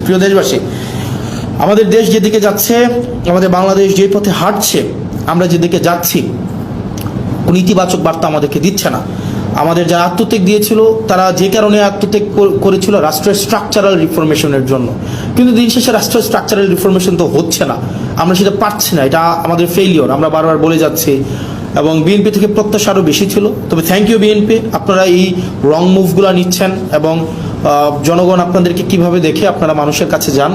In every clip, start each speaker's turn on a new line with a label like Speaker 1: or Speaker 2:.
Speaker 1: প্রিয় দেশবাসী, আমাদের দেশ যেদিকে যাচ্ছে, আমাদের বাংলাদেশ যে পথে হাঁটছে, আমরা যেদিকে যাচ্ছি, কোনো ইতিবাচক বার্তা আমাদেরকে দিচ্ছে না। আমাদের যারা আত্মত্যাগ দিয়েছিল তারা যে কারণে আত্মত্যাগ করেছিল রাষ্ট্রের স্ট্রাকচারাল রিফরমেশনের জন্য, কিন্তু দিন শেষে রাষ্ট্রের স্ট্রাকচারাল রিফরমেশন তো হচ্ছে না, আমরা সেটা পারছি না। এটা আমাদের ফেইলিওর, আমরা বারবার বলে যাচ্ছি। এবং বিএনপি থেকে প্রত্যাশা আরও বেশি ছিল। তবে থ্যাংক ইউ বিএনপি, আপনারা এই রং মুভগুলো নিচ্ছেন এবং জনগণ আপনাদেরকে কিভাবে দেখে আপনারা মানুষের কাছে যান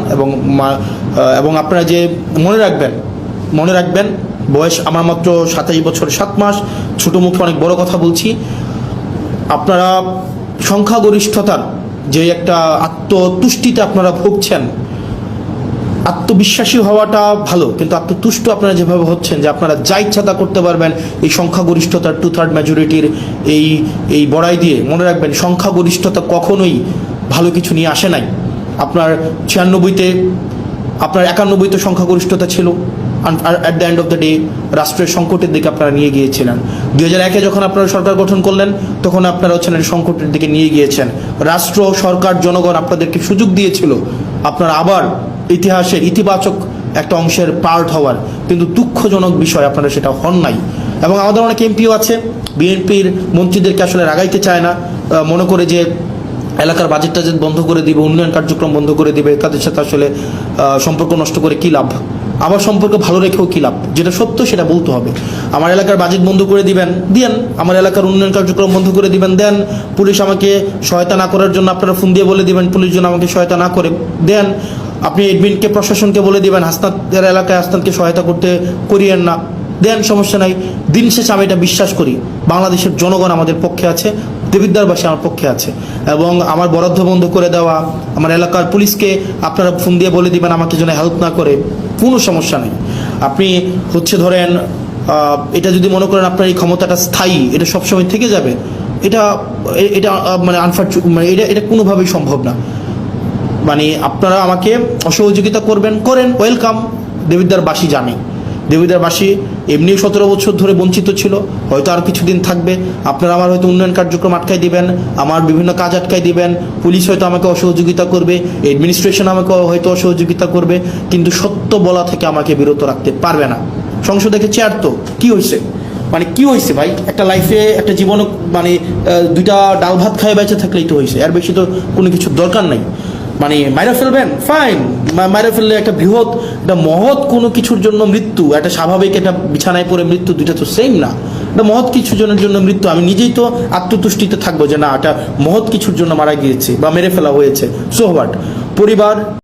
Speaker 1: এবং আপনারা যে মনে রাখবেন বয়স আমার মাত্র 27 বছর 7 মাস, ছোটো মুখে অনেক বড় কথা বলছি। আপনারা সংখ্যাগরিষ্ঠতার যে একটা আত্মতুষ্টিতে আপনারা ভুগছেন, আত্মবিশ্বাসী হওয়াটা ভালো, কিন্তু আত্মতুষ্ট আপনারা যেভাবে হচ্ছেন যে আপনারা যা ইচ্ছা তা করতে পারবেন এই সংখ্যাগরিষ্ঠতার 2/3 মেজরিটির এই বড়াই দিয়ে, মনে রাখবেন সংখ্যাগরিষ্ঠতা কখনোই ভালো কিছু নিয়ে আসে নাই। আপনার 96-তে, আপনার 91-তে সংখ্যাগরিষ্ঠতা ছিল, আর at the end of the day রাষ্ট্রের সংকটের দিকে আপনারা নিয়ে গিয়েছিলেন। 2001-এ যখন আপনারা সরকার গঠন করলেন তখন আপনারা হচ্ছেন সংকটের দিকে নিয়ে গিয়েছেন। রাষ্ট্র, সরকার, জনগণ আপনাদেরকে সুযোগ দিয়েছিল আপনারা আবার ইতিহাসের ইতিবাচক একটা অংশের পার্ট হওয়ার, কিন্তু দুঃখজনক বিষয় আপনারা সেটা হন নাই। এবং আমাদের অনেক এমপিও আছে বিএনপির মন্ত্রীদেরকে আসলে রাগাইতে চায় না, মনে করে যে এলাকার বাজেট টাজেট বন্ধ করে দিবে, উন্নয়ন কার্যক্রম বন্ধ করে দিবে, তাদের সাথে আসলে সম্পর্ক নষ্ট করে কী লাভ, আবার সম্পর্ক ভালো রেখেও কী লাভ। যেটা সত্য সেটা বলতে হবে। আমার এলাকার বাজেট বন্ধ করে দিবেন, দেন। আমার এলাকার উন্নয়ন কার্যক্রম বন্ধ করে দিবেন, দেন। পুলিশ আমাকে সহায়তা না করার জন্য আপনারা ফোন দিয়ে বলে দিবেন পুলিশ যেন আমাকে সহায়তা না করে, দেন। আপনি এডমিনকে, প্রশাসনকে বলে দিবেন হাসনাতের এলাকায় হাসনাতকে সহায়তা করিয়েন না, দেন, সমস্যা নাই। দিন শেষে আমি এটা বিশ্বাস করি বাংলাদেশের জনগণ আমাদের পক্ষে আছে, দেবিদ্বারবাসী আমার পক্ষে আছে। এবং আমার বরাদ্দ বন্ধ করে দেওয়া, আমার এলাকার পুলিশকে আপনারা ফোন দিয়ে বলে দিবেন আমাকে যেন হেল্প না করে, কোনো সমস্যা নেই। আপনি ধরেন এটা যদি মনে করেন আপনার এই ক্ষমতাটা স্থায়ী, এটা সবসময় থেকে যাবে, এটা মানে এটা কোনোভাবেই সম্ভব না। মানে আপনারা আমাকে অসহযোগিতা করেন, ওয়েলকাম। দেবিদ্বারবাসী জানে, দেবিদ্বারবাসী এমনি 17 বছর ধরে বঞ্চিত ছিল, হয়তো আর কিছুদিন থাকবে। আপনারা আমার হয়তো উন্নয়ন কার্যক্রম আটকাই দিবেন, আমার বিভিন্ন কাজ আটকাই দিবেন, পুলিশ হয়তো আমাকে অসহযোগিতা করবে, অ্যাডমিনিস্ট্রেশন আমাকে হয়তো অসহযোগিতা করবে, কিন্তু সত্য বলা থেকে আমাকে বিরত রাখতে পারবে না। সংসদে চেয়ার তো কি হয়েছে, মানে কি হয়েছে ভাই? একটা লাইফে, একটা জীবনে মানে 2টা ডাল ভাত খায় বেঁচে থাকলেই তো হয়েছে, এর বেশি তো কোনো কিছুর দরকার নাই। মানে মাইরা ফেলবেন, ফাইন, মাইরা ফেললে একটা একটা মহৎ কোনো কিছুর জন্য মৃত্যু, একটা স্বাভাবিক একটা বিছানায় পড়ে মৃত্যু, দুইটা তো সেম না। একটা মহৎ কিছুর জন্য মৃত্যু, আমি নিজেই তো আত্মতুষ্টিতে থাকবো যে না, একটা মহৎ কিছুর জন্য মারা গিয়েছে বা মেরে ফেলা হয়েছে, সো হোয়াট। পরিবার